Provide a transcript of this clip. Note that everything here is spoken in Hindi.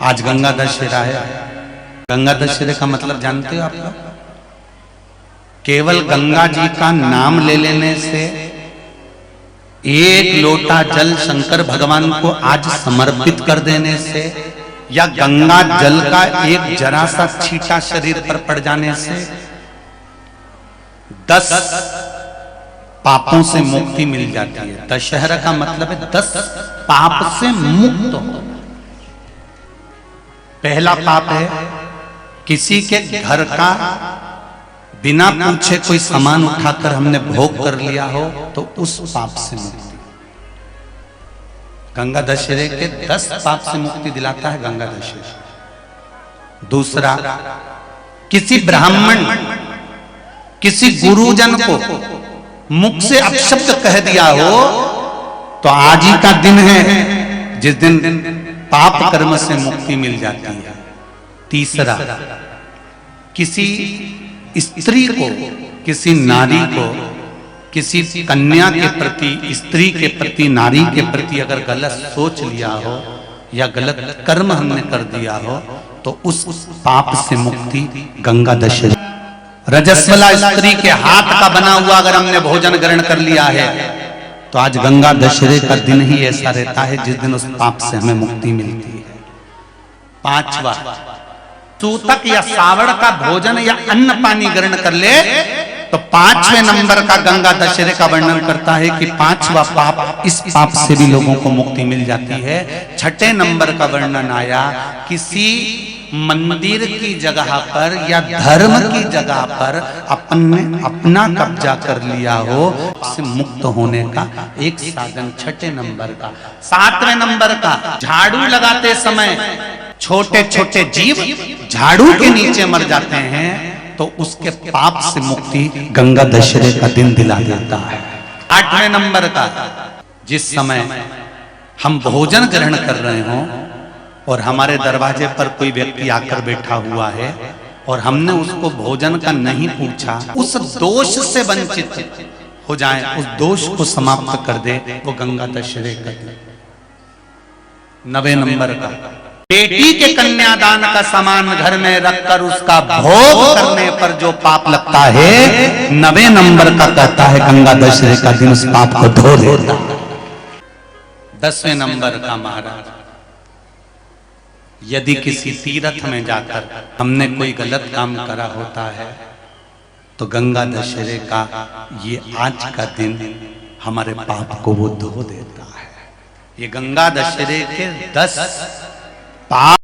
आज गंगा दशहरा है। गंगा दशहरे का मतलब जानते हो आप लोग? केवल गंगा जी का नाम ले लेने से, एक लोटा जल शंकर भगवान को आज समर्पित कर देने से, या गंगा जल का एक जरा सा छींटा शरीर पर पड़ जाने से 10 पापों से मुक्ति मिल जाती है। दशहरा का मतलब है 10 पाप से मुक्त हो। पहला पाप है किसी के घर का बिना पूछे कोई सामान उठाकर हमने भोग कर लिया हो तो उस पाप से मुक्ति। गंगा दशहरे के 10 पाप से मुक्ति दिलाता है गंगा दशहरा। दूसरा, किसी ब्राह्मण किसी गुरुजन को मुख से अपशब्द कह दिया हो तो आज ही का दिन है जिस दिन पाप कर्म से मुक्ति मिल जाती है। तीसरा, किसी स्त्री को, किसी नारी को, किसी कन्या के प्रति, स्त्री के प्रति, नारी के प्रति अगर गलत सोच लिया हो या गलत कर्म हमने कर दिया हो तो उस पाप से मुक्ति गंगा दशहरा। रजस्वला स्त्री के हाथ का बना हुआ अगर हमने भोजन ग्रहण कर लिया है तो आज गंगा दशहरे का दिन ही ऐसा रहता है जिस दिन उस पाप से हमें मुक्ति मिलती है। पांचवा, सूतक या सावड़ का भोजन या अन्न पानी ग्रहण कर ले तो 5वें नंबर का गंगा दशहरे का वर्णन करता है कि 5वां पाप, इस पाप से भी लोगों को मुक्ति मिल जाती है। 6ठे नंबर का वर्णन आया, किसी मंदिर की जगह पर या धर्म की जगह पर अपना कब्जा कर लिया हो, इससे मुक्त होने का एक साधन 6ठे नंबर का। 7वें नंबर का, झाड़ू लगाते समय छोटे छोटे जीव झाड़ू के नीचे मर जाते हैं तो उसके पाप से मुक्ति गंगा दशहरे का दिन दिला देता है। 8वें नंबर का, जिस समय हम भोजन ग्रहण कर रहे हों और हमारे दरवाजे पर कोई व्यक्ति आकर बैठा हुआ है और हमने उसको भोजन का नहीं पूछा, उस दोष से वंचित हो जाए, उस दोष को समाप्त कर दे, वो गंगा दशहरे का दिन। 9वें नंबर का, बेटी के कन्यादान का सामान घर में रखकर उसका भोग करने पर जो पाप लगता है, 9वें नंबर का कहता है गंगा दशहरे का दिन उस पाप को धो देता है। 10वें नंबर का महाराज, यदि किसी तीर्थ में जाकर हमने कोई गलत काम करा होता है तो गंगा दशहरे का ये आज का दिन हमारे पाप को वो धो देता है। ये गंगा दशहरे के 10 पाप